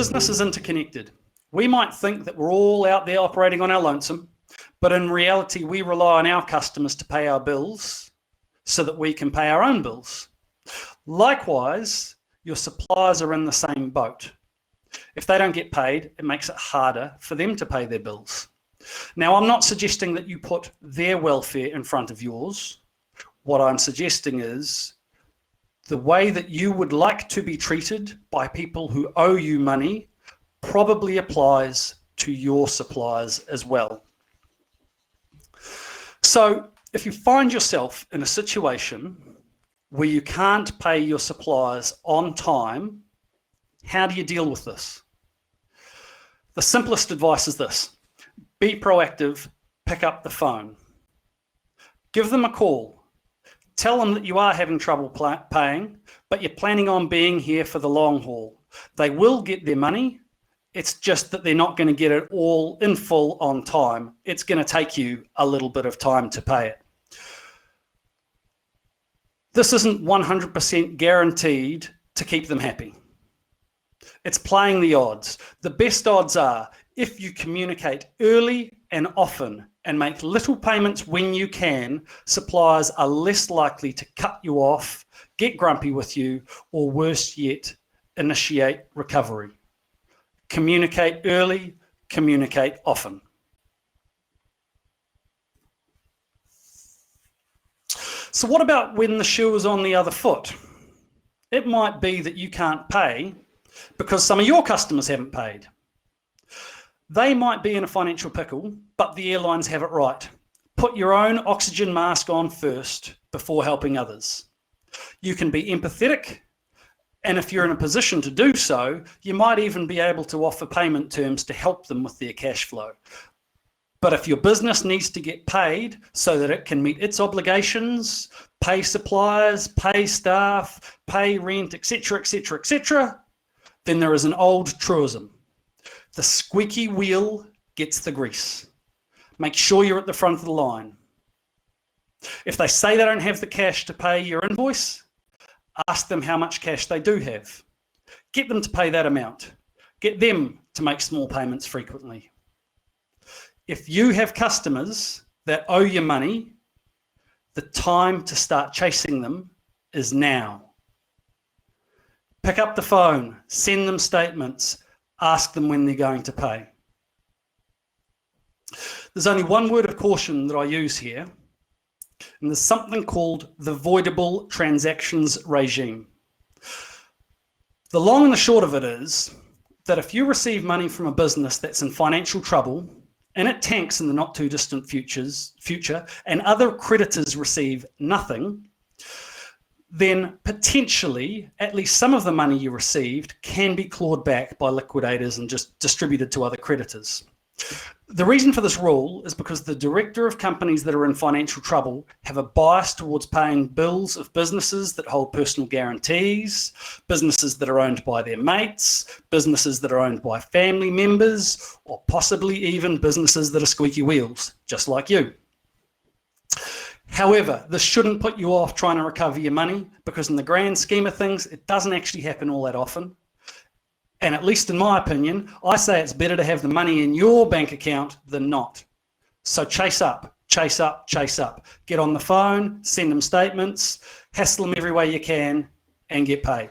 Business is interconnected. We might think that we're all out there operating on our lonesome, but in reality, we rely on our customers to pay our bills so that we can pay our own bills. Likewise, your suppliers are in the same boat. If they don't get paid, it makes it harder for them to pay their bills. Now, I'm not suggesting that you put their welfare in front of yours. What I'm suggesting is the way that you would like to be treated by people who owe you money probably applies to your suppliers as well. So if you find yourself in a situation where you can't pay your suppliers on time, how do you deal with this? The simplest advice is this: be proactive, pick up the phone. Give them a call. Tell them that you are having trouble paying, but you're planning on being here for the long haul. They will get their money. It's just that they're not going to get it all in full on time. It's going to take you a little bit of time to pay it. This isn't 100% guaranteed to keep them happy. It's playing the odds. The best odds are if you communicate early and often and make little payments when you can, suppliers are less likely to cut you off, get grumpy with you, or worse yet, initiate recovery. Communicate early, communicate often. So what about when the shoe is on the other foot? It might be that you can't pay because some of your customers haven't paid. They might be in a financial pickle, but the airlines have it right. Put your own oxygen mask on first before helping others. You can be empathetic, and if you're in a position to do so, you might even be able to offer payment terms to help them with their cash flow. But if your business needs to get paid so that it can meet its obligations, pay suppliers, pay staff, pay rent, etc., etc., etc., then there is an old truism. The squeaky wheel gets the grease. Make sure you're at the front of the line. If they say they don't have the cash to pay your invoice, ask them how much cash they do have. Get them to pay that amount. Get them to make small payments frequently. If you have customers that owe you money, the time to start chasing them is now. Pick up the phone, send them statements, ask them when they're going to pay. There's only one word of caution that I use here, and there's something called the voidable transactions regime. The long and the short of it is that if you receive money from a business that's in financial trouble and it tanks in the not too distant future and other creditors receive nothing, then potentially at least some of the money you received can be clawed back by liquidators and just distributed to other creditors. The reason for this rule is because the director of companies that are in financial trouble have a bias towards paying bills of businesses that hold personal guarantees, businesses that are owned by their mates, businesses that are owned by family members, or possibly even businesses that are squeaky wheels, just like you. However, this shouldn't put you off trying to recover your money, because in the grand scheme of things, it doesn't actually happen all that often. And at least in my opinion, I say it's better to have the money in your bank account than not. So chase up, chase up, chase up. Get on the phone, send them statements, hassle them every way you can, and get paid.